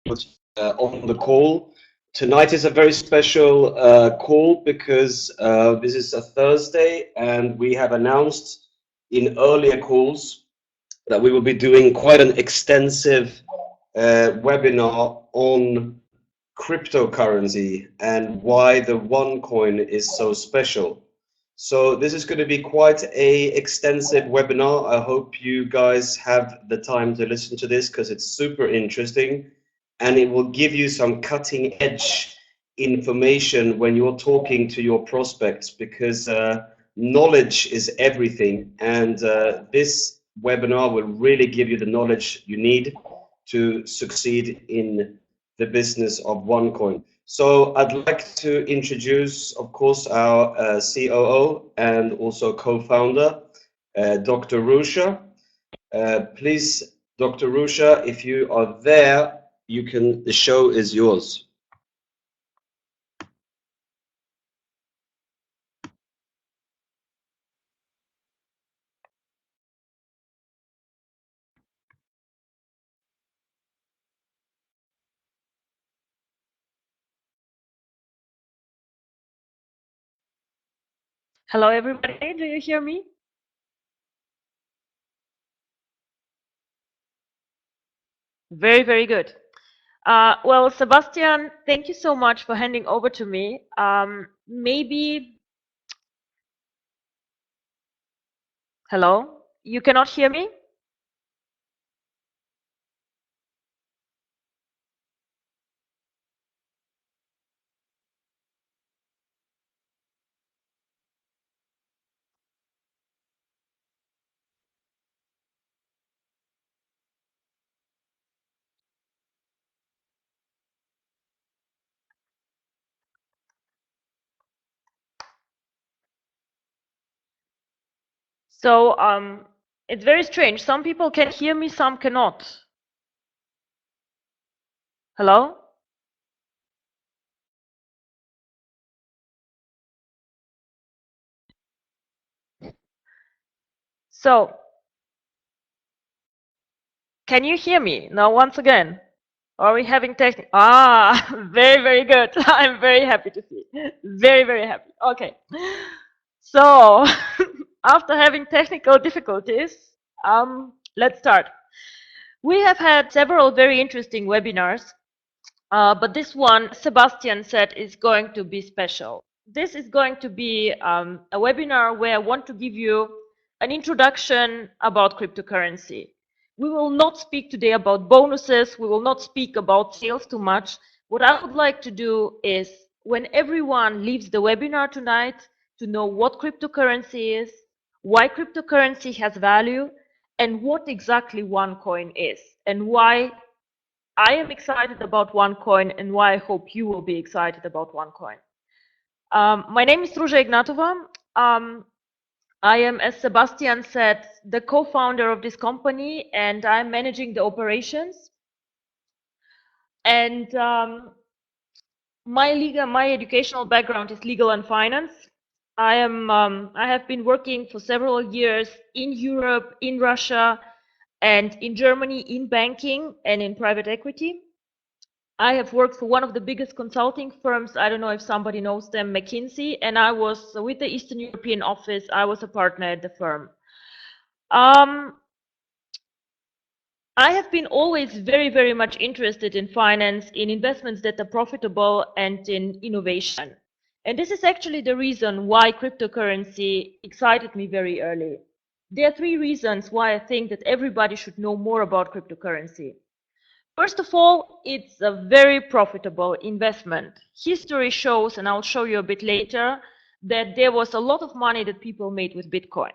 on the call. Tonight is a very special call because this is a Thursday and we have announced in earlier calls that we will be doing quite an extensive webinar on cryptocurrency and why the OneCoin is so special. So this is going to be quite a extensive webinar. I hope you guys have the time to listen to this because it's super interesting and it will give you some cutting edge information when you're talking to your prospects, because knowledge is everything, and this webinar will really give you the knowledge you need to succeed in the business of OneCoin. So I'd like to introduce, of course, our COO and also co-founder, Dr. Rusha. Please, Dr. Rusha, if you are there, the show is yours. Hello, everybody. Do you hear me? Very, very good. Well, Sebastian, thank you so much for handing over to me. Maybe... Hello? You cannot hear me? So, it's very strange. Some people can hear me, some cannot. Hello? So, can you hear me now once again? Are we having technical? Very, very good. I'm very happy to see. Very, very happy. Okay. So, after having technical difficulties, let's start. We have had several very interesting webinars, but this one, Sebastian said, is going to be special. This is going to be a webinar where I want to give you an introduction about cryptocurrency. We will not speak today about bonuses. We will not speak about sales too much. What I would like to do is, when everyone leaves the webinar tonight, to know what cryptocurrency is, why cryptocurrency has value, and what exactly OneCoin is, and why I am excited about OneCoin, and why I hope you will be excited about OneCoin. My name is Ruža Ignatova. I am, as Sebastian said, the co-founder of this company, and I'm managing the operations. And my educational background is legal and finance. I have been working for several years in Europe, in Russia, and in Germany in banking and in private equity. I have worked for one of the biggest consulting firms. I don't know if somebody knows them, McKinsey, and I was with the Eastern European office. I was a partner at the firm. I have been always very, very much interested in finance, in investments that are profitable, and in innovation. And this is actually the reason why cryptocurrency excited me very early. There are three reasons why I think that everybody should know more about cryptocurrency. First of all, it's a very profitable investment. History shows, and I'll show you a bit later, that there was a lot of money that people made with Bitcoin.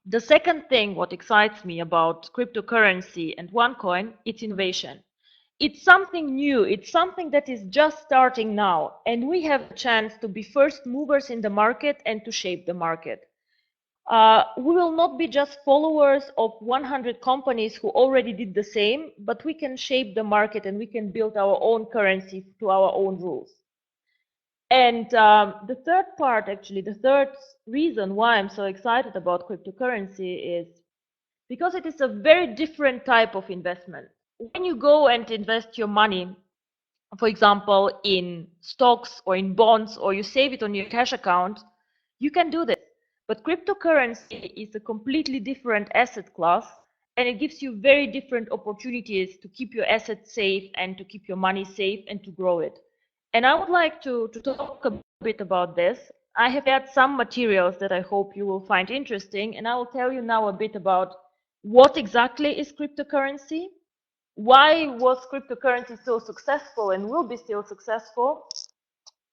The second thing what excites me about cryptocurrency and OneCoin, it's innovation. It's something new, it's something that is just starting now, and we have a chance to be first movers in the market and to shape the market. We will not be just followers of 100 companies who already did the same, but we can shape the market and we can build our own currency to our own rules. And the third part, actually, the third reason why I'm so excited about cryptocurrency is because it is a very different type of investment. when you go and invest your money, for example, in stocks or in bonds, or you save it on your cash account, you can do this. But cryptocurrency is a completely different asset class, and it gives you very different opportunities to keep your assets safe and to keep your money safe and to grow it. And I would like to talk a bit about this. I have had some materials that I hope you will find interesting, and I will tell you now a bit about what exactly is cryptocurrency, why was cryptocurrency so successful and will be still successful,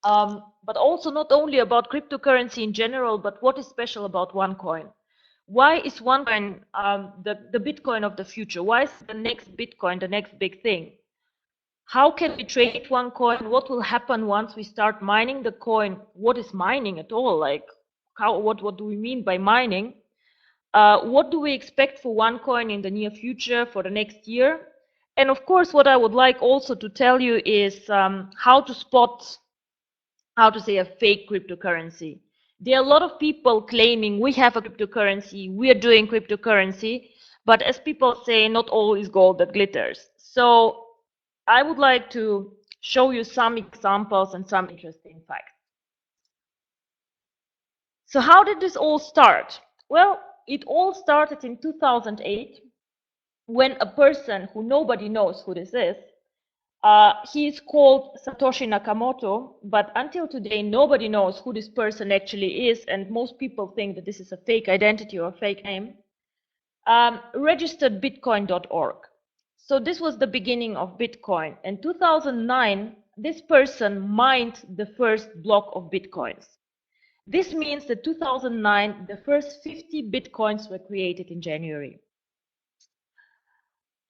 but also not only about cryptocurrency in general, but what is special about OneCoin. Why is OneCoin the Bitcoin of the future? Why is the next Bitcoin the next big thing? How can we trade OneCoin? What will happen once we start mining the coin? What is mining at all? Like, what do we mean by mining? What do we expect for OneCoin in the near future, for the next year? And of course, what I would like also to tell you is how to spot, how to say, a fake cryptocurrency. There are a lot of people claiming we have a cryptocurrency, we are doing cryptocurrency, but as people say, not all is gold that glitters. So I would like to show you some examples and some interesting facts. So how did this all start? Well, it all started in 2008 when a person who nobody knows who this is, he is called Satoshi Nakamoto, but until today nobody knows who this person actually is, and most people think that this is a fake identity or a fake name, registered bitcoin.org. So this was the beginning of Bitcoin. In 2009, this person mined the first block of Bitcoins. This means that 2009, the first 50 Bitcoins were created in January.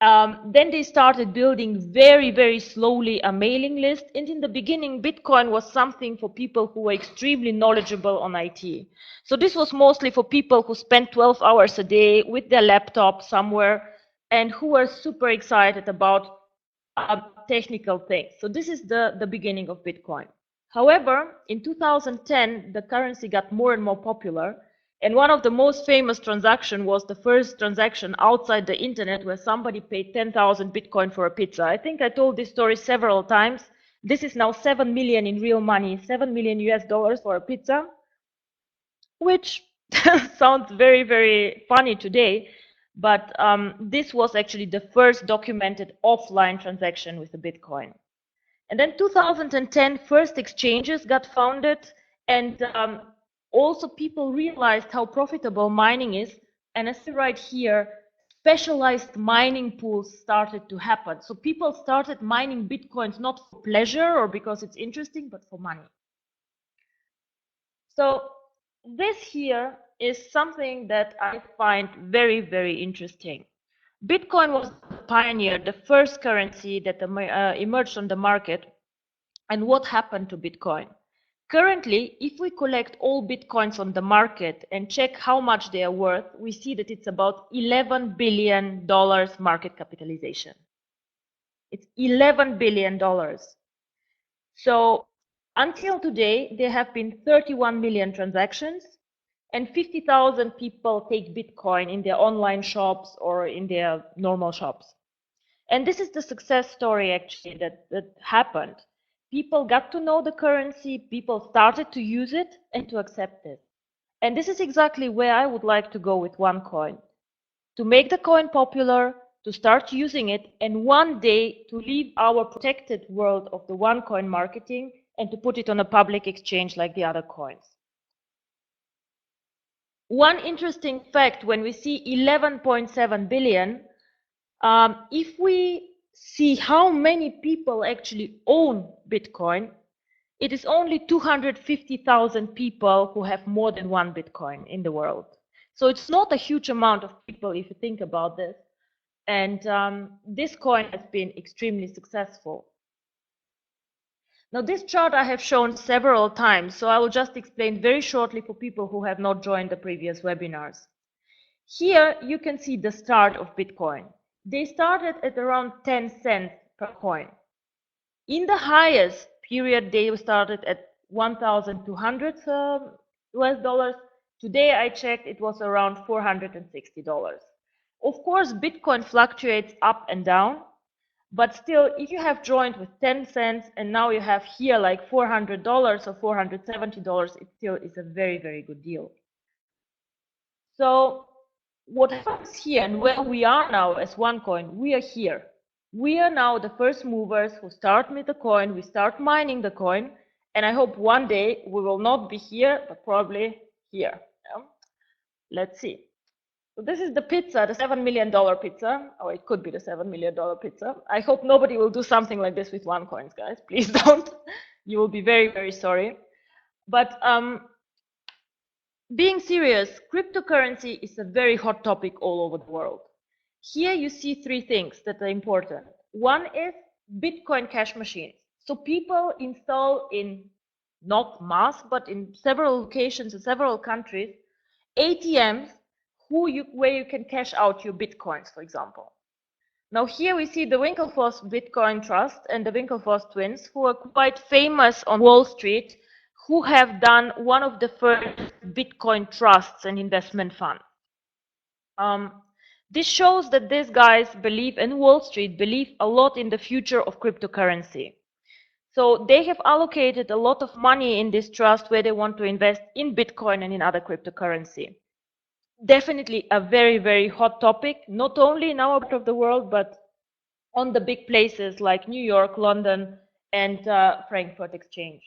Then they started building very, very slowly a mailing list. And in the beginning, Bitcoin was something for people who were extremely knowledgeable on IT. So this was mostly for people who spent 12 hours a day with their laptop somewhere and who were super excited about technical things. So this is the beginning of Bitcoin. However, in 2010, the currency got more and more popular. And one of the most famous transactions was the first transaction outside the internet where somebody paid 10,000 Bitcoin for a pizza. I think I told this story several times. This is now 7 million in real money, 7 million US dollars for a pizza, which sounds very, very funny today. But this was actually the first documented offline transaction with the Bitcoin. And then 2010, first exchanges got founded, and also people realized how profitable mining is. And as I write here, specialized mining pools started to happen. So people started mining Bitcoins not for pleasure or because it's interesting, but for money. So this here is something that I find very, very interesting. Bitcoin was the pioneer, the first currency that emerged on the market. And what happened to Bitcoin? Currently, if we collect all Bitcoins on the market and check how much they are worth, we see that it's about $11 billion market capitalization. It's $11 billion. So until today, there have been 31 million transactions and 50,000 people take Bitcoin in their online shops or in their normal shops. And this is the success story actually that happened. People got to know the currency, people started to use it and to accept it. And this is exactly where I would like to go with OneCoin. To make the coin popular, to start using it, and one day to leave our protected world of the OneCoin marketing and to put it on a public exchange like the other coins. One interesting fact, when we see 11.7 billion, if we see how many people actually own Bitcoin, it is only 250,000 people who have more than one Bitcoin in the world. So it's not a huge amount of people if you think about this. And this coin has been extremely successful. Now this chart I have shown several times, so I will just explain very shortly for people who have not joined the previous webinars. Here you can see the start of Bitcoin. They started at around 10 cents per coin. In the highest period, they started at 1,200 US dollars. Today I checked, it was around $460. Of course, Bitcoin fluctuates up and down, But still, if you have joined with 10 cents and now you have here like $400 or $470, it still is a very, very good deal. So what happens here and where we are now as OneCoin, we are here. We are now the first movers who start with the coin, we start mining the coin, and I hope one day we will not be here, but probably here. Yeah? Let's see. So this is the pizza, the $7 million pizza, or it could be the $7 million pizza. I hope nobody will do something like this with OneCoins, guys. Please don't. You will be very, very sorry. But being serious, cryptocurrency is a very hot topic all over the world. Here you see three things that are important. One is Bitcoin cash machines. So people install in not mass, but in several locations in several countries, ATMs where you can cash out your Bitcoins, for example. Now here we see the Winklevoss Bitcoin Trust and the Winklevoss twins, who are quite famous on Wall Street, who have done one of the first Bitcoin trusts and investment funds. This shows that these guys believe, and Wall Street believe a lot in the future of cryptocurrency. So they have allocated a lot of money in this trust where they want to invest in Bitcoin and in other cryptocurrency. Definitely a very, very hot topic, not only in our part of the world, but on the big places like New York, London, and Frankfurt Exchange.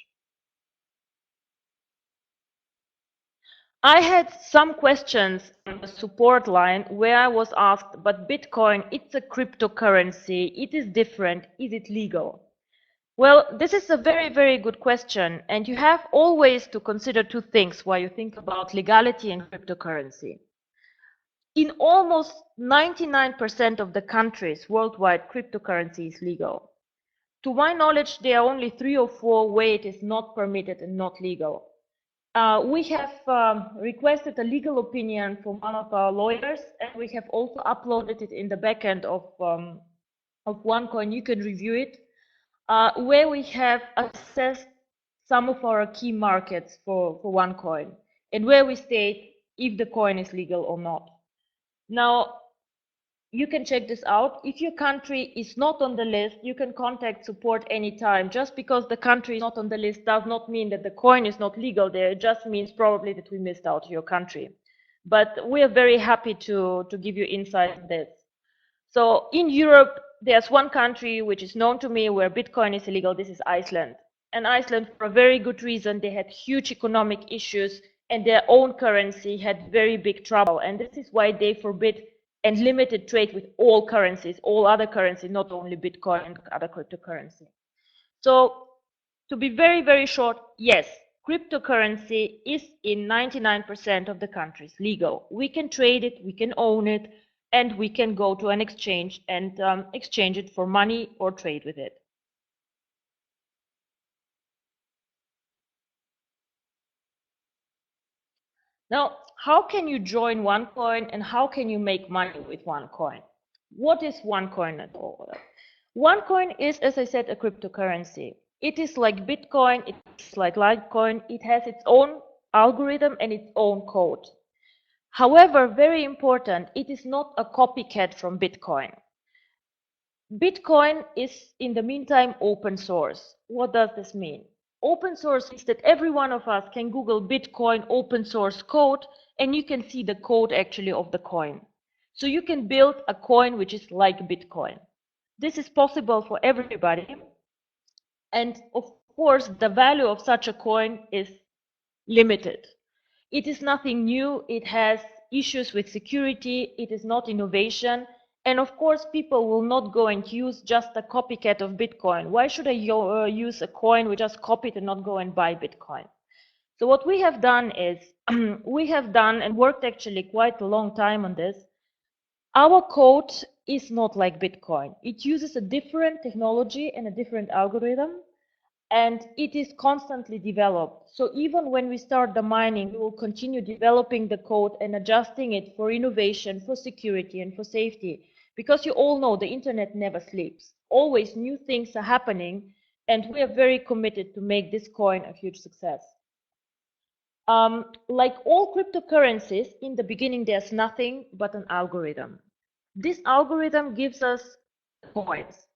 I had some questions on the support line where I was asked, but Bitcoin, it's a cryptocurrency, it is different, is it legal? Well, this is a very, very good question, and you have always to consider two things while you think about legality and cryptocurrency. In almost 99% of the countries worldwide, cryptocurrency is legal. To my knowledge, there are only 3 or 4 where it is not permitted and not legal. We have requested a legal opinion from one of our lawyers, and we have also uploaded it in the backend of OneCoin. You can review it, where we have assessed some of our key markets for OneCoin, and where we state if the coin is legal or not. Now, you can check this out. If your country is not on the list, you can contact support anytime. Just because the country is not on the list does not mean that the coin is not legal there. It just means probably that we missed out your country. But we are very happy to give you insight on this. So in Europe, there's one country which is known to me where Bitcoin is illegal. This is Iceland. And Iceland, for a very good reason, they had huge economic issues and their own currency had very big trouble. And this is why they forbid and limited trade with all currencies, all other currencies, not only Bitcoin and other cryptocurrency. So to be very, very short, yes, cryptocurrency is in 99% of the countries legal. We can trade it, we can own it, and we can go to an exchange and exchange it for money or trade with it. Now, how can you join OneCoin and how can you make money with OneCoin? What is OneCoin at all? OneCoin is, as I said, a cryptocurrency. It is like Bitcoin, it's like Litecoin, it has its own algorithm and its own code. However, very important, it is not a copycat from Bitcoin. Bitcoin is, in the meantime, open source. What does this mean? Open source is that every one of us can Google Bitcoin open source code and you can see the code actually of the coin. So you can build a coin which is like Bitcoin. This is possible for everybody. And of course, the value of such a coin is limited. It is nothing new. It has issues with security. It is not innovation. And of course, people will not go and use just a copycat of Bitcoin. Why should I use a coin we just copied and not go and buy Bitcoin? So what we have done is, we have done and worked actually quite a long time on this. Our code is not like Bitcoin. It uses a different technology and a different algorithm, and it is constantly developed. So even when we start the mining, we will continue developing the code and adjusting it for innovation, for security, and for safety. Because you all know the internet never sleeps. Always new things are happening, and we are very committed to make this coin a huge success. Like all cryptocurrencies, in the beginning there's nothing but an algorithm. This algorithm gives us coins.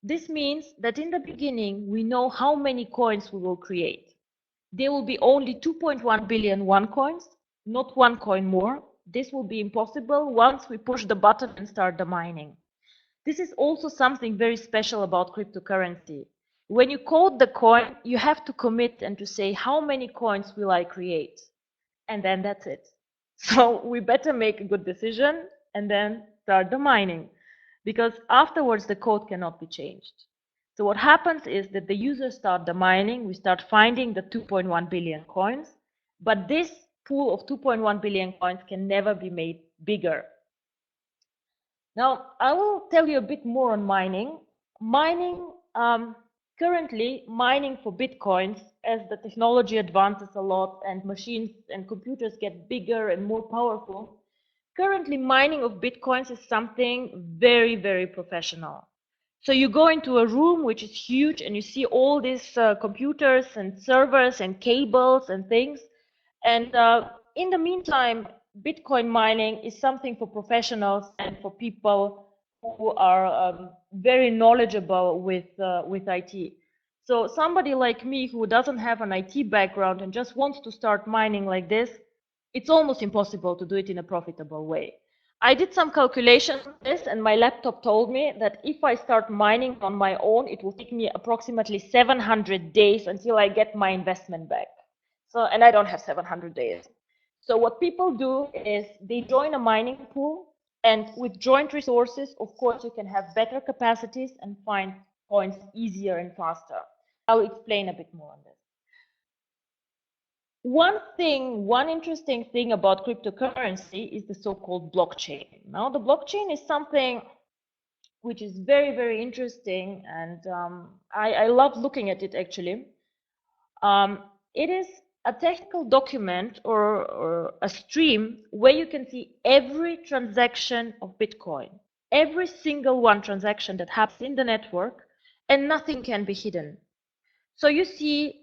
This means that in the beginning, we know how many coins we will create. There will be only 2.1 billion OneCoins, not one coin more. This will be impossible once we push the button and start the mining. This is also something very special about cryptocurrency. When you code the coin, you have to commit and to say how many coins will I create, and then that's it. So we better make a good decision and then start the mining, because afterwards the code cannot be changed. So what happens is that the users start the mining, we start finding the 2.1 billion coins, but this pool of 2.1 billion coins can never be made bigger. Now, I will tell you a bit more on mining. Currently, mining for Bitcoins, as the technology advances a lot and machines and computers get bigger and more powerful, currently mining of Bitcoins is something very, very professional. So you go into a room which is huge and you see all these computers and servers and cables and things. And in the meantime, Bitcoin mining is something for professionals and for people who are very knowledgeable with IT. So somebody like me who doesn't have an IT background and just wants to start mining like this, it's almost impossible to do it in a profitable way. I did some calculations on this, and my laptop told me that if I start mining on my own, it will take me approximately 700 days until I get my investment back. So, and I don't have 700 days. So what people do is they join a mining pool, and with joint resources, of course, you can have better capacities and find coins easier and faster. I'll explain a bit more on this. One interesting thing about cryptocurrency is the so-called blockchain. Now, the blockchain is something which is very, very interesting, and I love looking at it actually. It is a technical document or a stream where you can see every transaction of Bitcoin, every single one transaction that happens in the network, and nothing can be hidden. So you see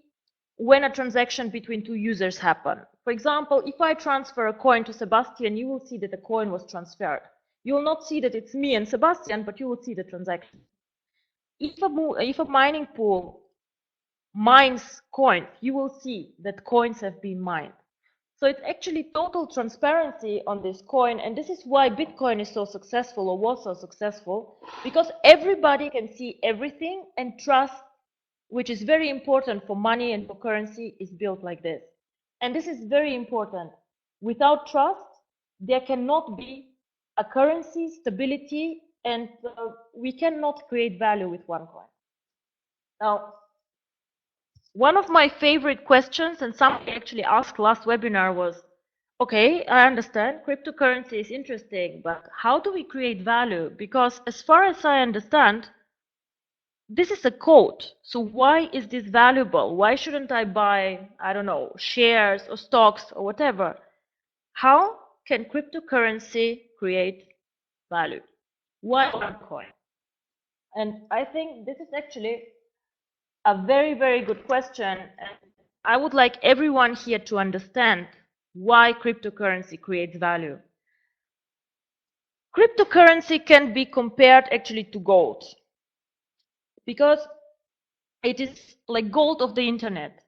when a transaction between two users happen. For example, if I transfer a coin to Sebastian, you will see that the coin was transferred. You will not see that it's me and Sebastian, but you will see the transaction. If a mining pool mines coins, you will see that coins have been mined. So it's actually total transparency on this coin, and this is why Bitcoin is so successful or was so successful, because everybody can see everything, and trust, which is very important for money and for currency, is built like this. And this is very important. Without trust, there cannot be a currency, stability, and we cannot create value with one coin. Now, one of my favorite questions, and somebody actually asked last webinar, was, okay, I understand cryptocurrency is interesting, but how do we create value? Because as far as I understand, this is a code. So why is this valuable? Why shouldn't I buy, I don't know, shares or stocks or whatever? How can cryptocurrency create value? Why OneCoin? And I think this is actually a very, very good question. And I would like everyone here to understand why cryptocurrency creates value. Cryptocurrency can be compared actually to gold, because it is like gold of the internet.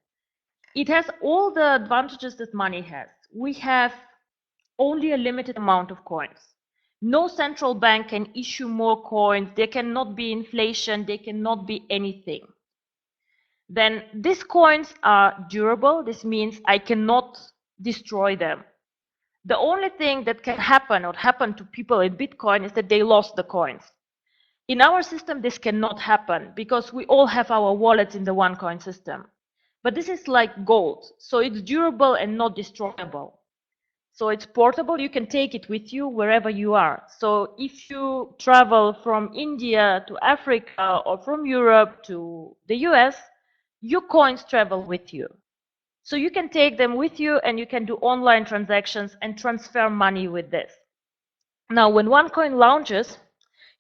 It has all the advantages that money has. We have only a limited amount of coins. No central bank can issue more coins. There cannot be inflation. There cannot be anything. Then these coins are durable. This means I cannot destroy them. The only thing that can happen or happen to people in Bitcoin is that they lost the coins. In our system, this cannot happen because we all have our wallets in the OneCoin system. But this is like gold, so it's durable and not destroyable. So it's portable, you can take it with you wherever you are. So if you travel from India to Africa or from Europe to the US, your coins travel with you. So you can take them with you and you can do online transactions and transfer money with this. Now, when OneCoin launches,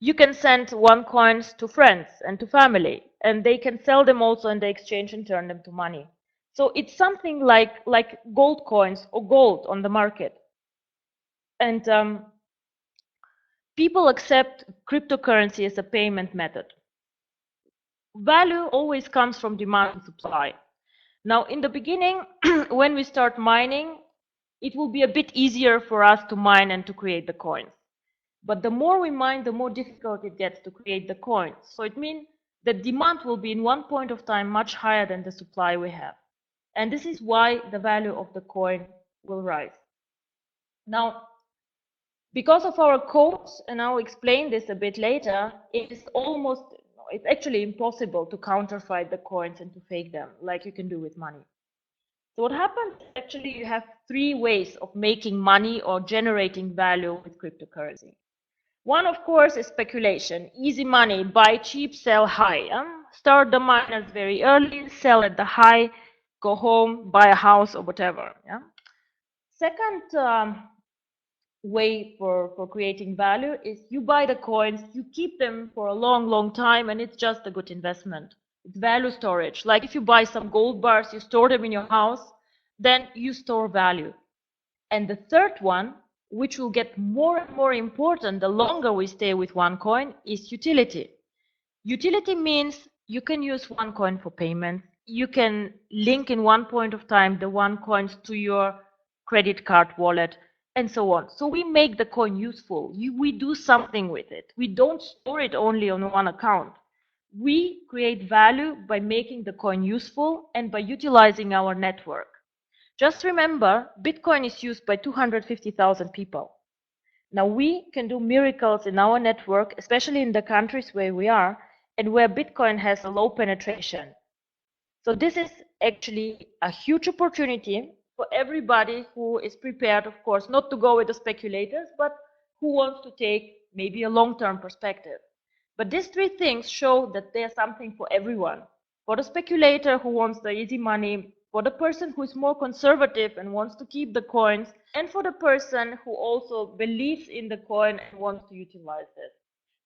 you can send OneCoins to friends and to family, and they can sell them also in the exchange and turn them to money. So it's something like gold coins or gold on the market. And people accept cryptocurrency as a payment method. value always comes from demand and supply. Now, in the beginning, when we start mining, it will be a bit easier for us to mine and to create the coins. But the more we mine, the more difficult it gets to create the coins. So it means the demand will be in one point of time much higher than the supply we have. And this is why the value of the coin will rise. Now, because of our codes, and I'll explain this a bit later, it's actually impossible to counterfeit the coins and to fake them like you can do with money. So what happens, actually, you have three ways of making money or generating value with cryptocurrency. One, of course, is speculation. Easy money, buy cheap, sell high. Start the miners very early, sell at the high, go home, buy a house or whatever. Yeah? Second way for creating value is you buy the coins, you keep them for a long, long time, and it's just a good investment. It's value storage. Like if you buy some gold bars, you store them in your house, then you store value. And the third one, which will get more and more important the longer we stay with OneCoin, is utility. Utility means you can use OneCoin for payment. You can link in one point of time the OneCoins to your credit card wallet, and so on. So we make the coin useful. We do something with it. We don't store it only on one account. We create value by making the coin useful and by utilizing our network. Just remember, Bitcoin is used by 250,000 people. Now we can do miracles in our network, especially in the countries where we are and where Bitcoin has a low penetration. So this is actually a huge opportunity for everybody who is prepared, of course, not to go with the speculators, but who wants to take maybe a long-term perspective. But these three things show that there's something for everyone. For the speculator who wants the easy money, for the person who is more conservative and wants to keep the coins, and for the person who also believes in the coin and wants to utilize it.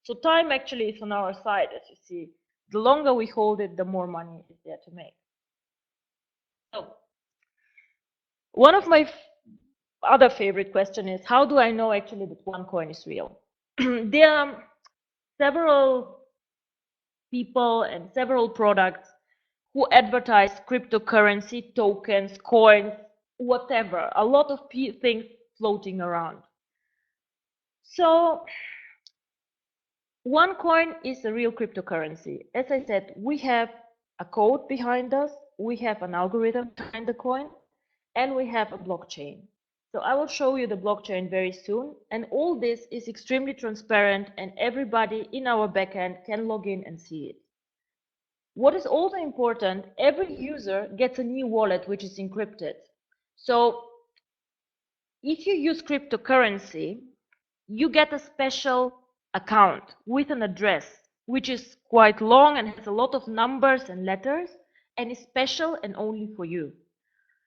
So time actually is on our side, as you see. The longer we hold it, the more money is there to make. So, one of my other favorite questions is, how do I know actually that OneCoin is real? There are several people and several products who advertise cryptocurrency, tokens, coins, whatever, a lot of things floating around. So OneCoin is a real cryptocurrency. As I said, we have a code behind us, we have an algorithm behind the coin, and we have a blockchain. So I will show you the blockchain very soon, and all this is extremely transparent and everybody in our backend can log in and see it. What is also important, every user gets a new wallet which is encrypted. So if you use cryptocurrency, you get a special account with an address which is quite long and has a lot of numbers and letters and is special and only for you.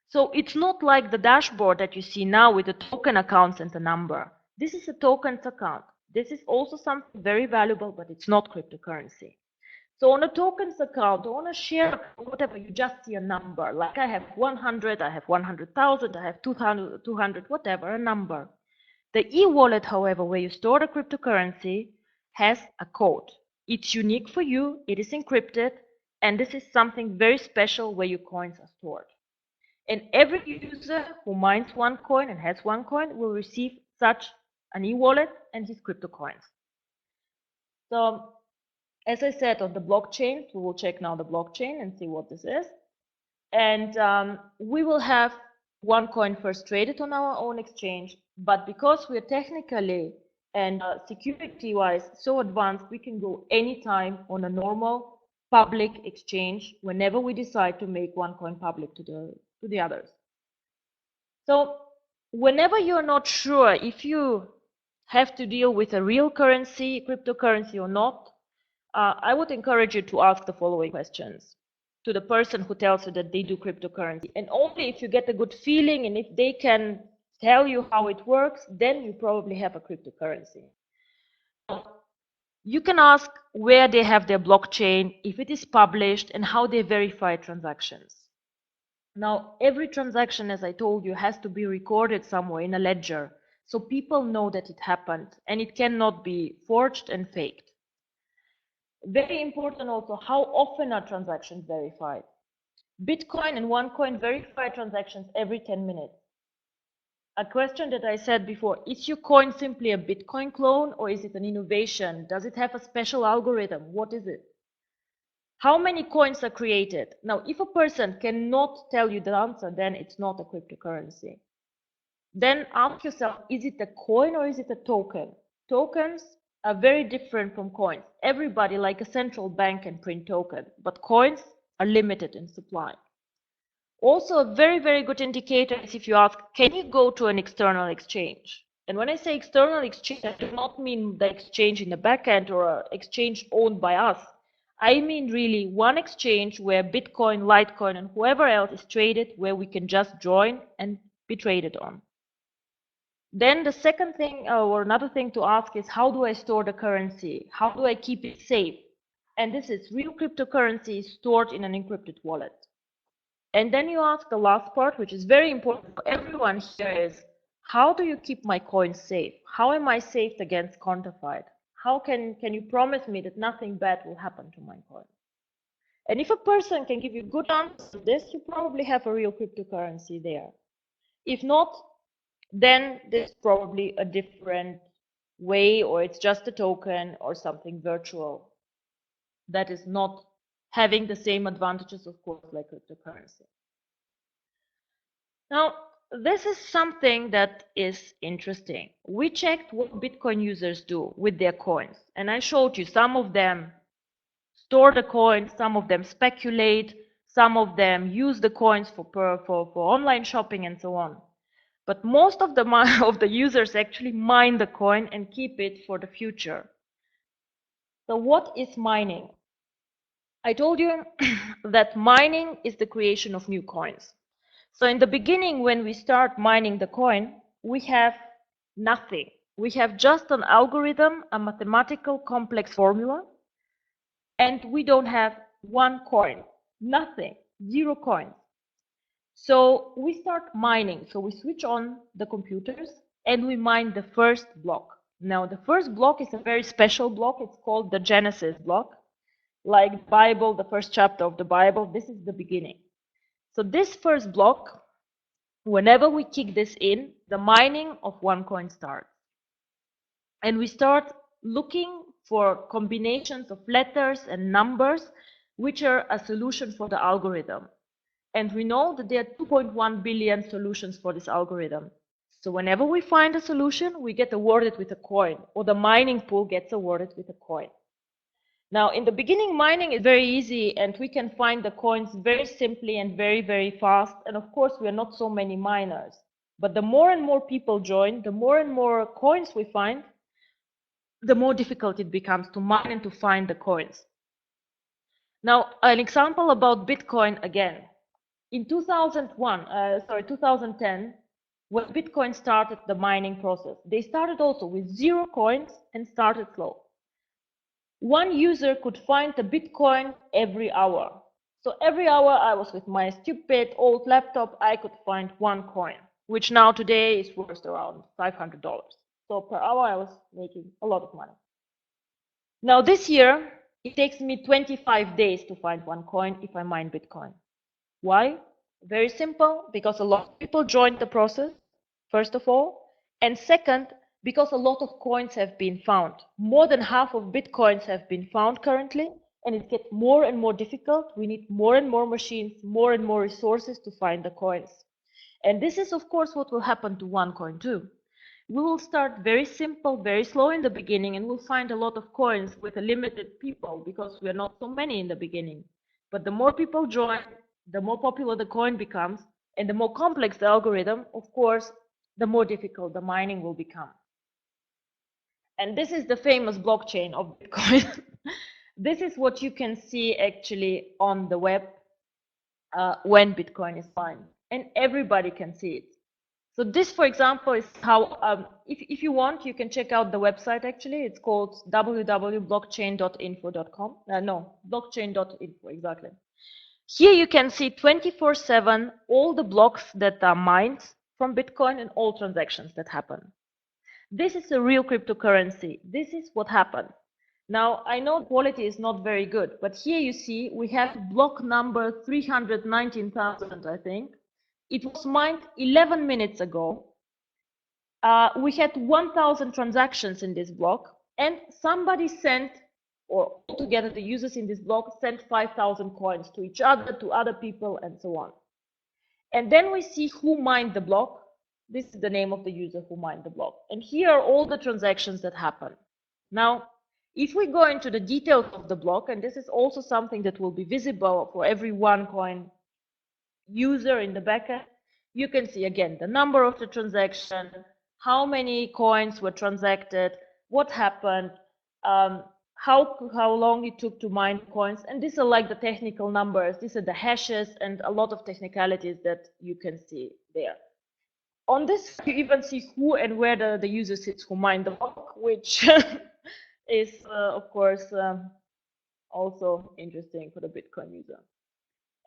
So it's not like the dashboard that you see now with the token accounts and the number. This is a tokens account. This is also something very valuable, but it's not cryptocurrency. So on a tokens account, or on a share account, whatever, you just see a number. Like I have 100, I have 100,000, I have 200, whatever, a number. The e-wallet, however, where you store the cryptocurrency, has a code. It's unique for you, it is encrypted, and this is something very special where your coins are stored. And every user who mines OneCoin and has OneCoin will receive such an e-wallet and his crypto coins. So, as I said, on the blockchain, we will check now the blockchain and see what this is. And we will have OneCoin first traded on our own exchange, but because we are technically and security-wise so advanced, we can go anytime on a normal public exchange whenever we decide to make OneCoin public to the others. So whenever you're not sure if you have to deal with a real currency, cryptocurrency or not, I would encourage you to ask the following questions to the person who tells you that they do cryptocurrency. And only if you get a good feeling and if they can tell you how it works, then you probably have a cryptocurrency. You can ask where they have their blockchain, if it is published, and how they verify transactions. Now, every transaction, as I told you, has to be recorded somewhere in a ledger, so people know that it happened, and it cannot be forged and faked. Very important also, how often are transactions verified? Bitcoin and OneCoin verify transactions every 10 minutes. A question that I said before, is your coin simply a Bitcoin clone or is it an innovation? Does it have a special algorithm? What is it? How many coins are created? Now, if a person cannot tell you the answer, then it's not a cryptocurrency. Then ask yourself, is it a coin or is it a token? Tokens are very different from coins. Everybody, like a central bank, can print tokens, but coins are limited in supply. Also, a very, very good indicator is if you ask, can you go to an external exchange? And when I say external exchange, I do not mean the exchange in the backend or an exchange owned by us. I mean really one exchange where Bitcoin, Litecoin, and whoever else is traded, where we can just join and be traded on. Then the second thing, or another thing to ask is, how do I store the currency? How do I keep it safe? And this is real cryptocurrency stored in an encrypted wallet. And then you ask the last part, which is very important for everyone here, is how do you keep my coins safe? How am I safe against counterfeit? How can you promise me that nothing bad will happen to my coin? And if a person can give you good answers to this, you probably have a real cryptocurrency there. If not, then there's probably a different way, or it's just a token or something virtual that is not having the same advantages, of course, like cryptocurrency. Now, this is something that is interesting. We checked what Bitcoin users do with their coins, and I showed you some of them store the coins, some of them speculate, some of them use the coins for online shopping and so on. But most of the users actually mine the coin and keep it for the future. So what is mining? I told you that mining is the creation of new coins. So in the beginning, when we start mining the coin, we have nothing. We have just an algorithm, a mathematical complex formula, and we don't have one coin, nothing, 0 coins. So we start mining. So we switch on the computers and we mine the first block. Now the first block is a very special block. It's called the Genesis block. Like the Bible, the first chapter of the Bible, this is the beginning. So this first block, whenever we kick this in, the mining of OneCoin starts. And we start looking for combinations of letters and numbers, which are a solution for the algorithm. And we know that there are 2.1 billion solutions for this algorithm. So whenever we find a solution, we get awarded with a coin, or the mining pool gets awarded with a coin. Now, in the beginning, mining is very easy, and we can find the coins very simply and very, very fast. And of course, we are not so many miners. But the more and more people join, the more and more coins we find, the more difficult it becomes to mine and to find the coins. Now, an example about Bitcoin again. In 2010, when Bitcoin started the mining process, they started also with 0 coins and started slow. One user could find the Bitcoin every hour. So every hour I was with my stupid old laptop, I could find 1 coin, which now today is worth around $500. So per hour I was making a lot of money. Now this year, it takes me 25 days to find 1 coin if I mine Bitcoin. Why? Very simple, because a lot of people joined the process, first of all, and second, because a lot of coins have been found. More than half of Bitcoins have been found currently, and it gets more and more difficult. We need more and more machines, more and more resources to find the coins. And this is, of course, what will happen to OneCoin too. We will start very simple, very slow in the beginning, and we'll find a lot of coins with a limited people, because we are not so many in the beginning. But the more people join, the more popular the coin becomes, and the more complex the algorithm, of course, the more difficult the mining will become. And this is the famous blockchain of Bitcoin. This is what you can see actually on the web when Bitcoin is mined, and everybody can see it. So this, for example, is how, if you want, you can check out the website actually. It's called www.blockchain.info.com. Blockchain.info, exactly. Here you can see 24/7 all the blocks that are mined from Bitcoin and all transactions that happen. This is a real cryptocurrency. This is what happened. Now, I know quality is not very good, but here you see we have block number 319,000, I think. It was mined 11 minutes ago. We had 1,000 transactions in this block, and somebody sent, or altogether the users in this block sent 5,000 coins to each other, to other people, and so on. And then we see who mined the block. This is the name of the user who mined the block. And here are all the transactions that happen. Now, if we go into the details of the block, and this is also something that will be visible for every OneCoin user in the backend, you can see again the number of the transaction, how many coins were transacted, what happened, how long it took to mine coins, and these are like the technical numbers. These are the hashes and a lot of technicalities that you can see there. On this, you even see who and where the user sits who mined the block, which is, of course, also interesting for the Bitcoin user.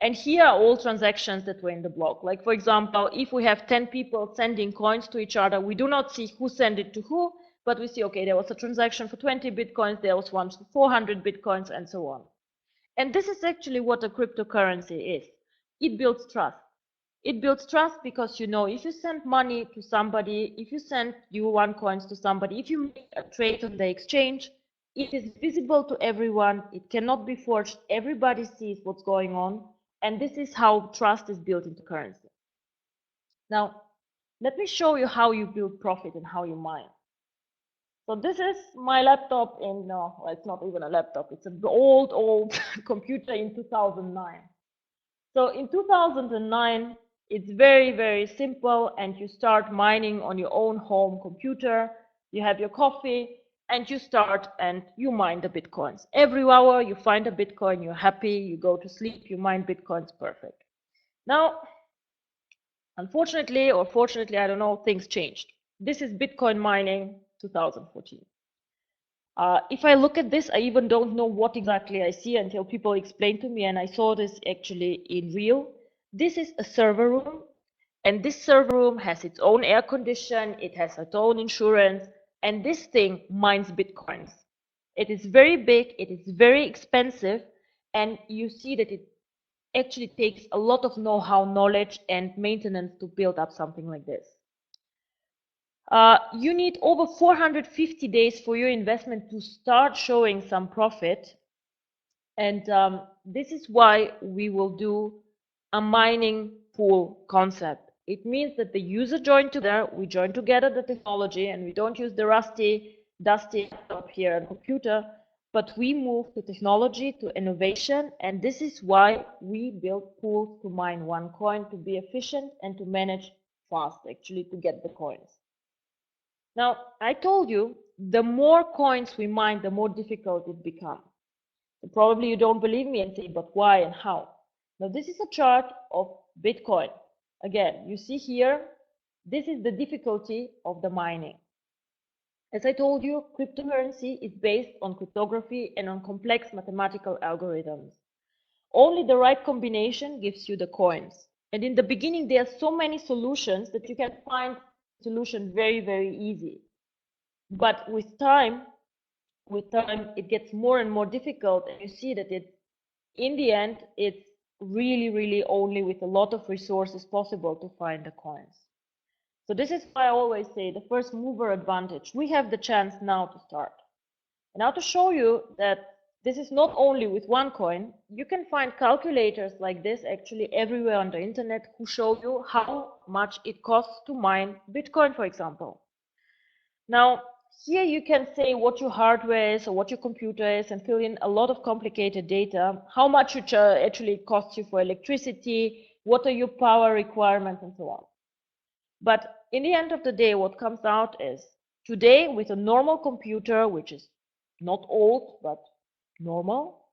And here are all transactions that were in the block. Like, for example, if we have 10 people sending coins to each other, we do not see who sent it to who, but we see, okay, there was a transaction for 20 Bitcoins, there was one for 400 Bitcoins, and so on. And this is actually what a cryptocurrency is. It builds trust. It builds trust because, you know, if you send money to somebody, if you send OneCoins to somebody, if you make a trade on the exchange, it is visible to everyone. It cannot be forged. Everybody sees what's going on. And this is how trust is built into currency. Now, let me show you how you build profit and how you mine. So this is my laptop in, no, well, it's not even a laptop. It's an old computer in 2009. So in 2009, it's very, very simple, and you start mining on your own home computer. You have your coffee, and you start and you mine the Bitcoins. Every hour you find a Bitcoin, you're happy, you go to sleep, you mine Bitcoins, perfect. Now, unfortunately, or fortunately, I don't know, things changed. This is Bitcoin mining 2014. If I look at this, I even don't know what exactly I see until people explain to me, and I saw this actually in real. This is a server room, and this server room has its own air condition, it has its own insurance, and this thing mines Bitcoins. It is very big, it is very expensive, and you see that it actually takes a lot of know-how, knowledge, and maintenance to build up something like this. You need over 450 days for your investment to start showing some profit. And this is why we will do a mining pool concept. It means that the user join together, we join together the technology, and we don't use the rusty, dusty laptop here and computer, but we move to technology, to innovation, and this is why we build pools to mine OneCoin, to be efficient and to manage fast, actually, to get the coins. Now, I told you, the more coins we mine, the more difficult it becomes. So probably you don't believe me and say, but why and how? Now, this is a chart of Bitcoin. Again, you see here, this is the difficulty of the mining. As I told you, cryptocurrency is based on cryptography and on complex mathematical algorithms. Only the right combination gives you the coins. And in the beginning, there are so many solutions that you can find solution very, very easy. But with time, it gets more and more difficult, and you see that in the end, it's really, really only with a lot of resources possible to find the coins. So this is why I always say the first mover advantage. We have the chance now to start. And now to show you that this is not only with OneCoin, you can find calculators like this actually everywhere on the internet who show you how much it costs to mine Bitcoin, for example. Now, here you can say what your hardware is or what your computer is and fill in a lot of complicated data, how much it actually costs you for electricity, what are your power requirements, and so on. But in the end of the day, what comes out is today with a normal computer, which is not old, but normal,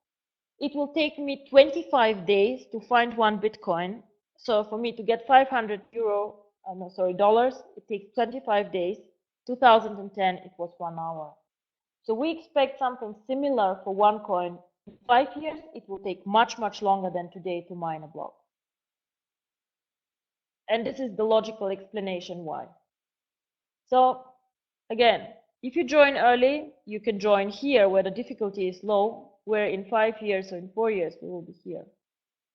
it will take me 25 days to find one Bitcoin. So for me to get 500 dollars, it takes 25 days. 2010, it was 1 hour. So we expect something similar for OneCoin. In 5 years, it will take much, much longer than today to mine a block. And this is the logical explanation why. So again, If you join early, you can join here where the difficulty is low, where in 5 years or in 4 years we will be here.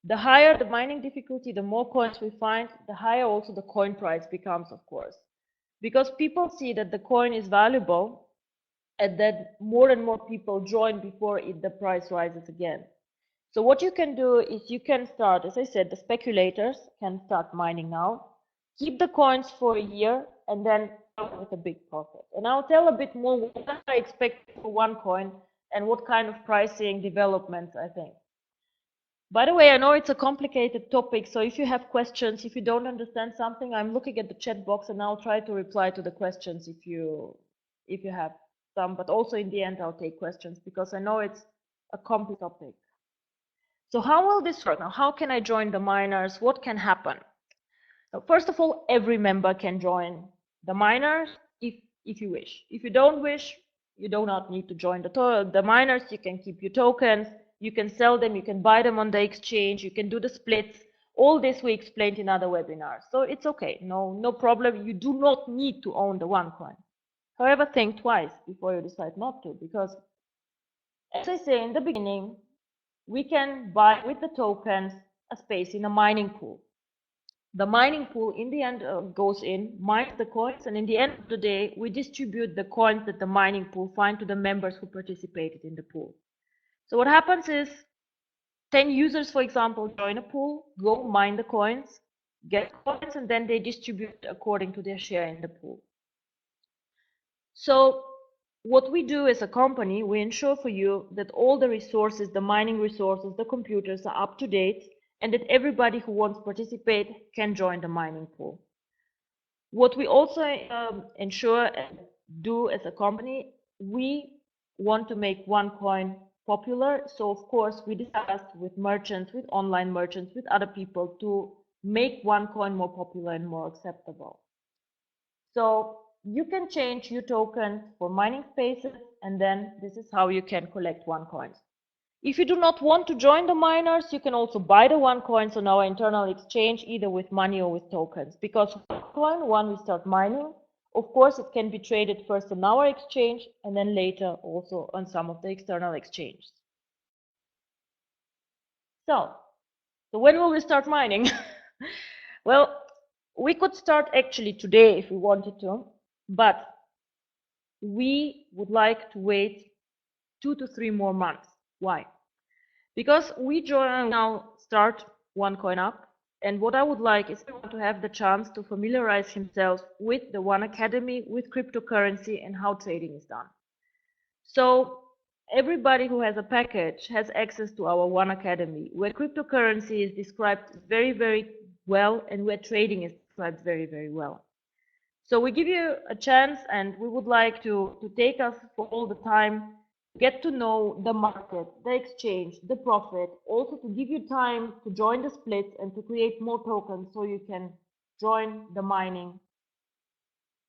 The higher the mining difficulty, the more coins we find, the higher also the coin price becomes, of course. Because people see that the coin is valuable and that more and more people join before the price rises again. So what you can do is you can start, as I said, the speculators can start mining now, keep the coins for a year, and then come with a big profit. And I'll tell a bit more what I expect for OneCoin and what kind of pricing developments I think. By the way, I know it's a complicated topic, so if you have questions, if you don't understand something, I'm looking at the chat box and I'll try to reply to the questions if you have some, but also in the end I'll take questions because I know it's a complex topic. So how will this work? Now, how can I join the miners? What can happen? So first of all, every member can join the miners if you wish. If you don't wish, you do not need to join the miners. You can keep your tokens. You can sell them. You can buy them on the exchange. You can do the splits. All this we explained in other webinars. So it's okay. No problem. You do not need to own the OneCoin. However, think twice before you decide not to, because as I say in the beginning, we can buy with the tokens a space in a mining pool. The mining pool in the end goes in, mines the coins, and in the end of the day, we distribute the coins that the mining pool find to the members who participated in the pool. So what happens is 10 users, for example, join a pool, go mine the coins, get coins, and then they distribute according to their share in the pool. So what we do as a company, we ensure for you that all the resources, the mining resources, the computers are up to date, and that everybody who wants to participate can join the mining pool. What we also ensure and do as a company, we want to make OneCoin popular. So of course we discussed with merchants, with online merchants, with other people to make OneCoin more popular and more acceptable. So you can change your tokens for mining spaces, and then this is how you can collect OneCoins. If you do not want to join the miners, you can also buy the OneCoins on our internal exchange, either with money or with tokens. Because OneCoin, when we start mining, of course, it can be traded first on our exchange and then later also on some of the external exchanges. So when will we start mining? Well, we could start actually today if we wanted to, but we would like to wait 2 to 3 more months. Why? Because we now start OneCoin up, and what I would like is to have the chance to familiarize himself with the One Academy, with cryptocurrency and how trading is done. So everybody who has a package has access to our One Academy, where cryptocurrency is described very, very well and where trading is described very, very well. So we give you a chance, and we would like to take us for all the time, get to know the market, the exchange, the profit, also to give you time to join the splits and to create more tokens so you can join the mining.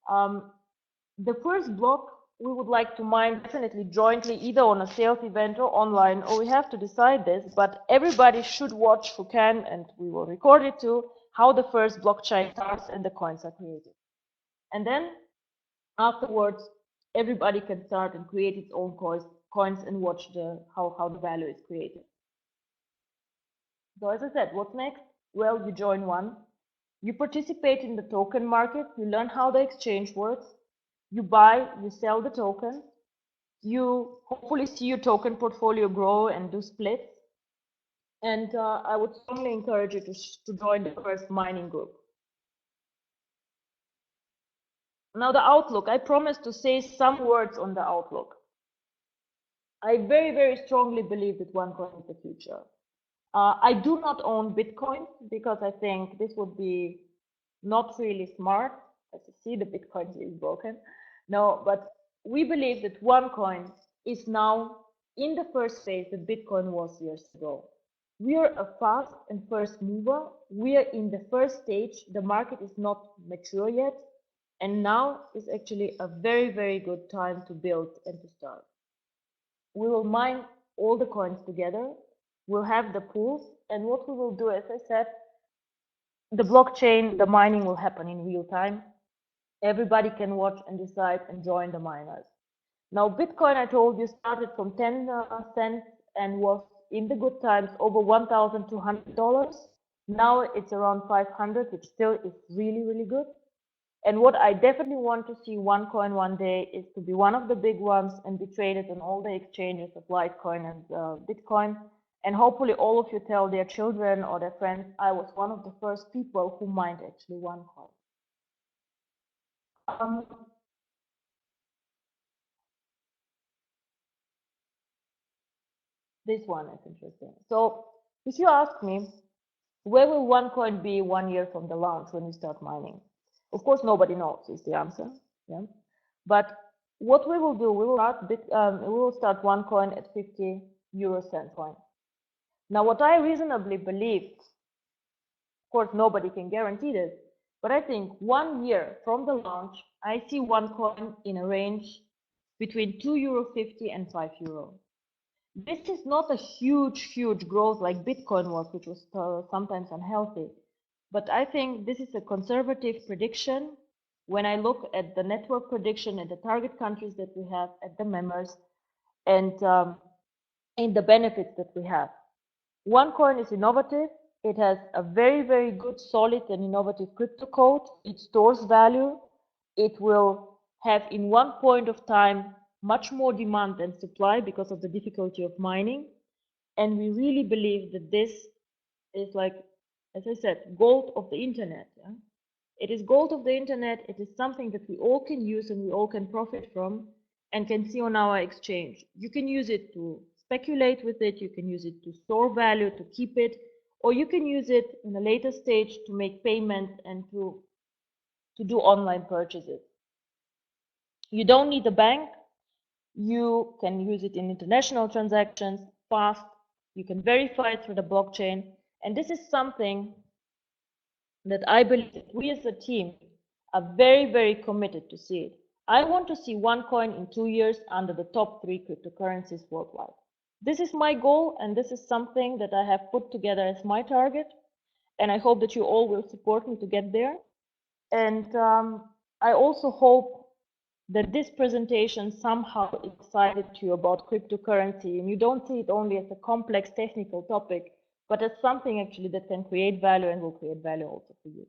The first block we would like to mine definitely jointly, either on a sales event or online, or we have to decide this, but everybody should watch who can, and we will record it too, how the first blockchain starts and the coins are created. And then afterwards, everybody can start and create its own coins and watch how the value is created. So as I said, what's next? Well, you join one, you participate in the token market, you learn how the exchange works, you buy, you sell the token, you hopefully see your token portfolio grow and do splits. And I would strongly encourage you to join the first mining group. Now the outlook, I promised to say some words on the outlook. I very, very strongly believe that OneCoin is the future. I do not own Bitcoin because I think this would be not really smart. As you see, the Bitcoin is broken. No, but we believe that OneCoin is now in the first phase that Bitcoin was years ago. We are a fast and first mover. We are in the first stage. The market is not mature yet. And now is actually a very, very good time to build and to start. We will mine all the coins together. We'll have the pools. And what we will do, as I said, the blockchain, the mining will happen in real time. Everybody can watch and decide and join the miners. Now, Bitcoin, I told you, started from 10 cents and was in the good times over $1,200. Now it's around 500, which still is really, really good. And what I definitely want to see OneCoin one day is to be one of the big ones and be traded on all the exchanges of Litecoin and Bitcoin. And hopefully all of you tell their children or their friends, I was one of the first people who mined actually OneCoin. This one is interesting. So if you ask me, where will OneCoin be 1 year from the launch when we start mining? Of course, nobody knows is the answer. Yeah. But what we will do, we will start OneCoin at 50 euro cent coin. Now, what I reasonably believe, of course, nobody can guarantee this, but I think 1 year from the launch, I see OneCoin in a range between €2.50 and €5. This is not a huge growth like Bitcoin was, which was sometimes unhealthy. But I think this is a conservative prediction when I look at the network prediction and the target countries that we have at the members and in the benefits that we have. OneCoin is innovative. It has a very good, solid and innovative crypto code. It stores value. It will have in one point of time much more demand than supply because of the difficulty of mining. And we really believe that this is, like, as I said, gold of the internet. Yeah? It is gold of the internet. It is something that we all can use and we all can profit from and can see on our exchange. You can use it to speculate with it. You can use it to store value, to keep it, or you can use it in a later stage to make payments and to do online purchases. You don't need a bank. You can use it in international transactions, fast. You can verify it through the blockchain. And this is something that I believe that we as a team are very committed to see it. I want to see OneCoin in 2 years under the top 3 cryptocurrencies worldwide. This is my goal, and this is something that I have put together as my target. And I hope that you all will support me to get there. And I also hope that this presentation somehow excited you about cryptocurrency, and you don't see it only as a complex technical topic, but as something actually that can create value and will create value also for you.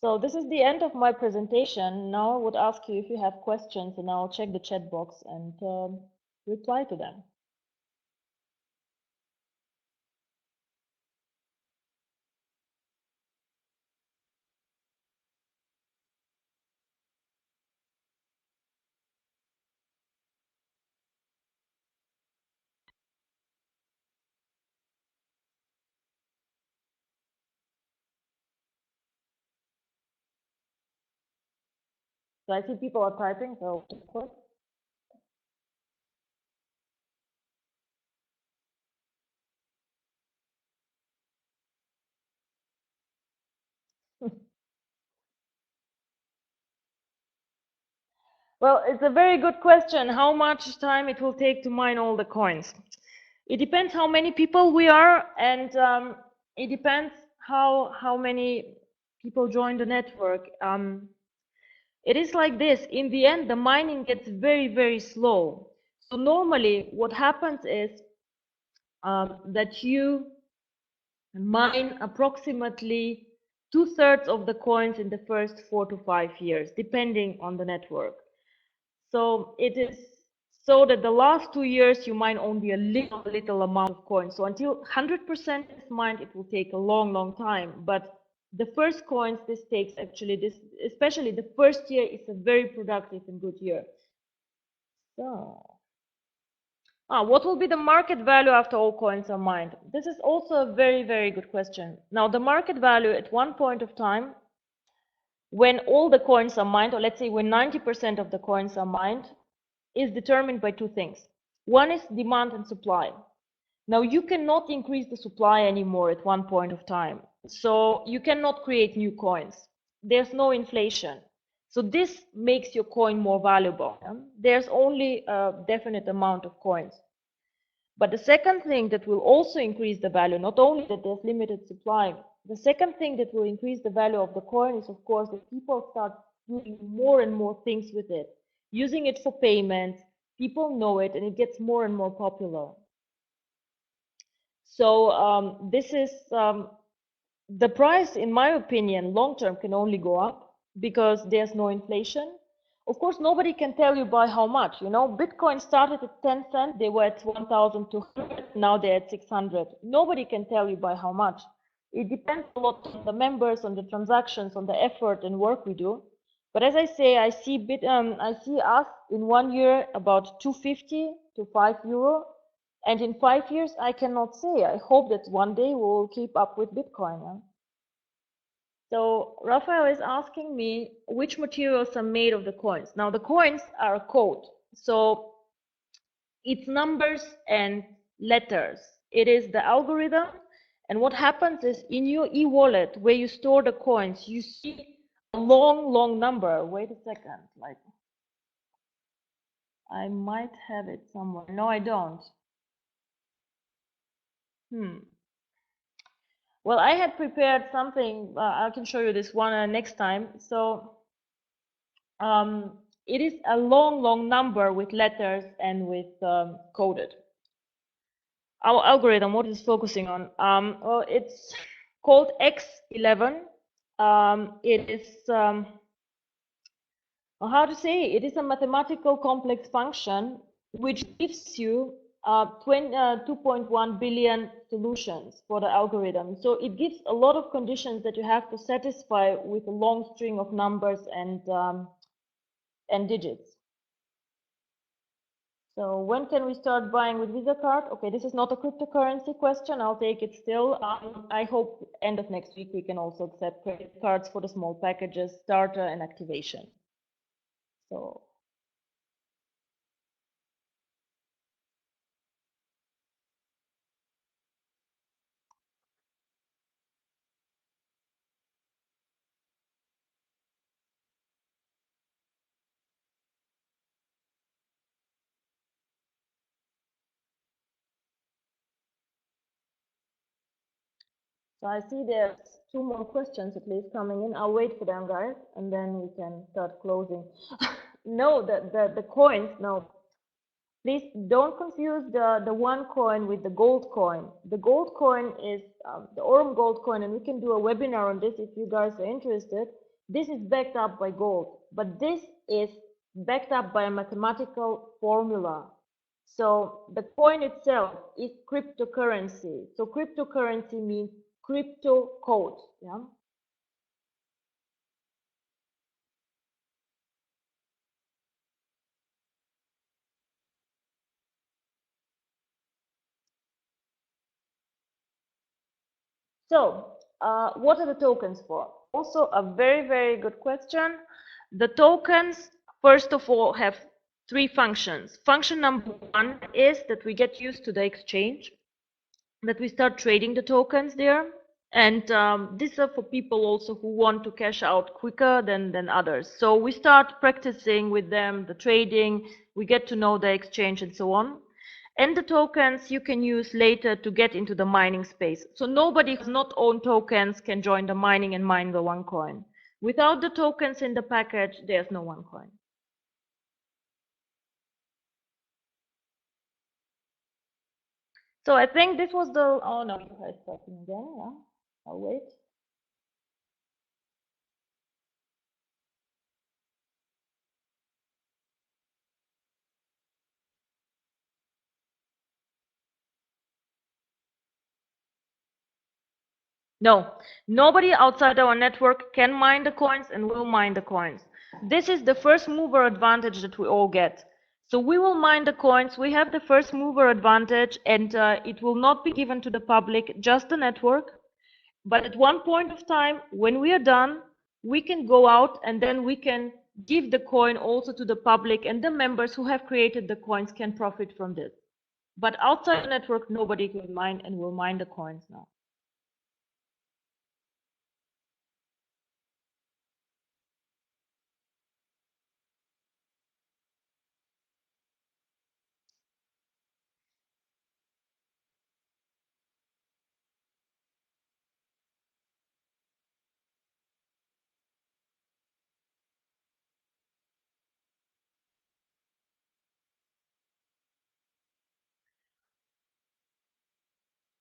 So this is the end of my presentation. Now I would ask you if you have questions, and I'll check the chat box and reply to them. So I see people are typing, so of course. Well, it's a very good question. How much time it will take to mine all the coins? It depends how many people we are, and it depends how many people join the network. It is like this. In the end, the mining gets very slow. So normally what happens is that you mine approximately 2/3 of the coins in the first 4 to 5 years, depending on the network. So it is so that the last 2 years you mine only a little amount of coins. So until 100% is mined, it will take a long time. But the first coins, this takes actually especially the first year is a very productive and good year. So, what will be the market value after all coins are mined? This is also a very good question. Now, the market value at one point of time, when all the coins are mined, or let's say when 90% of the coins are mined, is determined by 2 things. One is demand and supply. Now, you cannot increase the supply anymore at one point of time. So you cannot create new coins. There's no inflation. So this makes your coin more valuable. There's only a definite amount of coins. But the second thing that will also increase the value, not only that there's limited supply, The second thing that will increase the value of the coin is, of course, that people start doing more and more things with it, using it for payments. People know it, and it gets more and more popular. So this is the price, in my opinion, long term can only go up because there's no inflation. Of course, nobody can tell you by how much. You know, Bitcoin started at 10 cents, they were at 1,200, now they're at 600. Nobody can tell you by how much. It depends a lot on the members, on the transactions, on the effort and work we do. But as I say, I see us in 1 year about 250 to €5. And in 5 years, I cannot say. I hope that one day we'll keep up with Bitcoin. Yeah? So Raphael is asking me which materials are made of the coins. Now the coins are a code. So it's numbers and letters. It is the algorithm. And what happens is in your e-wallet where you store the coins, you see a long, long number. Wait a second. Like I might have it somewhere. No, I don't. Well, I had prepared something. I can show you this one next time. So it is a long, long number with letters and with coded. Our algorithm, what is focusing on? Well, it's called X11. It is, how to say, it is a mathematical complex function which gives you 2.1 billion solutions for the algorithm. So it gives a lot of conditions that you have to satisfy with a long string of numbers and digits. So when can we start buying with Visa card? Okay, this is not a cryptocurrency question. I'll take it still. I hope end of next week we can also accept credit cards for the small packages, starter and activation. So I see there's 2 more questions at least coming in. I'll wait for them, guys, and then we can start closing. No, the coins, no. Please don't confuse the OneCoin with the gold coin. The gold coin is the Orm gold coin, and we can do a webinar on this if you guys are interested. This is backed up by gold, but this is backed up by a mathematical formula. So the coin itself is cryptocurrency. So cryptocurrency means crypto code. Yeah. So what are the tokens for? Also a very, very good question. The tokens, first of all, have 3 functions. Function number 1 is that we get used to the exchange, that we start trading the tokens there. And these are for people also who want to cash out quicker than others. So we start practicing with them, the trading, we get to know the exchange and so on. And the tokens you can use later to get into the mining space. So nobody who does not own tokens can join the mining and mine the OneCoin. Without the tokens in the package, there's no OneCoin. So I think this was the, oh no, you guys talking again, yeah? I'll wait. No, nobody outside our network can mine the coins and will mine the coins. This is the first mover advantage that we all get. So we will mine the coins, we have the first mover advantage, and it will not be given to the public, just the network. But at one point of time, when we are done, we can go out and then we can give the coin also to the public, and the members who have created the coins can profit from this. But outside the network, nobody can mine and will mine the coins now.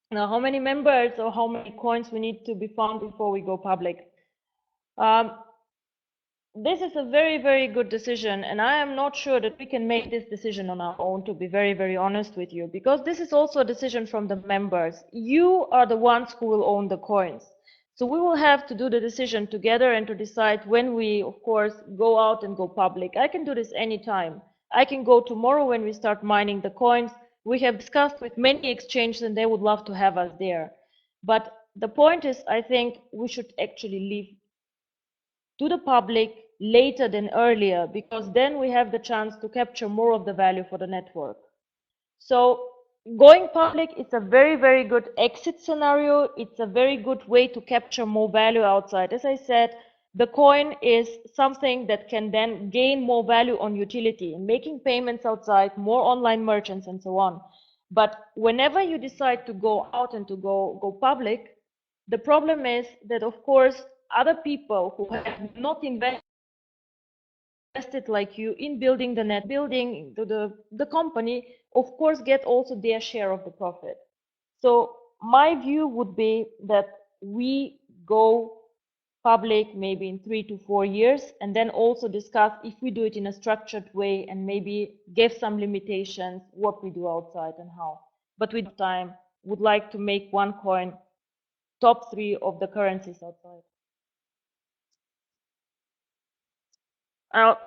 Now, how many members or how many coins we need to be found before we go public? This is a very, very good decision, and I am not sure that we can make this decision on our own, to be very, very honest with you, because this is also a decision from the members. You are the ones who will own the coins. So we will have to do the decision together and to decide when we, of course, go out and go public. I can do this anytime. I can go tomorrow when we start mining the coins. We have discussed with many exchanges and they would love to have us there. But the point is, I think we should actually leave to the public later than earlier, because then we have the chance to capture more of the value for the network. So going public is a very, very good exit scenario. It's a very good way to capture more value outside. As I said, the coin is something that can then gain more value on utility, making payments outside, more online merchants and so on. But whenever you decide to go out and to go public, the problem is that, of course, other people who have not invested like you in building the net, building the company, of course, get also their share of the profit. So my view would be that we go public maybe in 3 to 4 years, and then also discuss if we do it in a structured way and maybe give some limitations what we do outside and how. But with time, would like to make OneCoin top 3 of the currencies outside.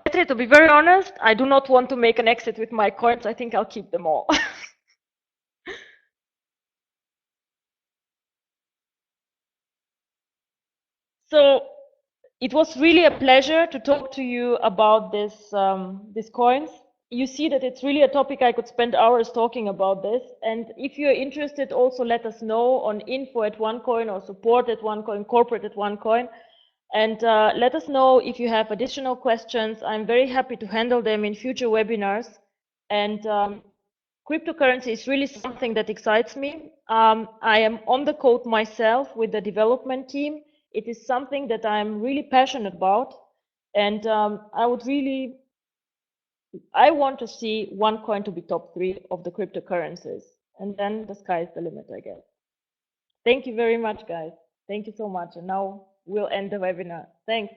Petri, to be very honest, I do not want to make an exit with my coins. I think I'll keep them all. So it was really a pleasure to talk to you about these coins. You see that it's really a topic I could spend hours talking about this. And if you're interested, also let us know on info@OneCoin or support@OneCoin, corporate@OneCoin. And let us know if you have additional questions. I'm very happy to handle them in future webinars. And cryptocurrency is really something that excites me. I am on the code myself with the development team. It is something that I'm really passionate about. And I want to see OneCoin to be top 3 of the cryptocurrencies. And then the sky is the limit, I guess. Thank you very much, guys. Thank you so much. And now we'll end the webinar. Thanks.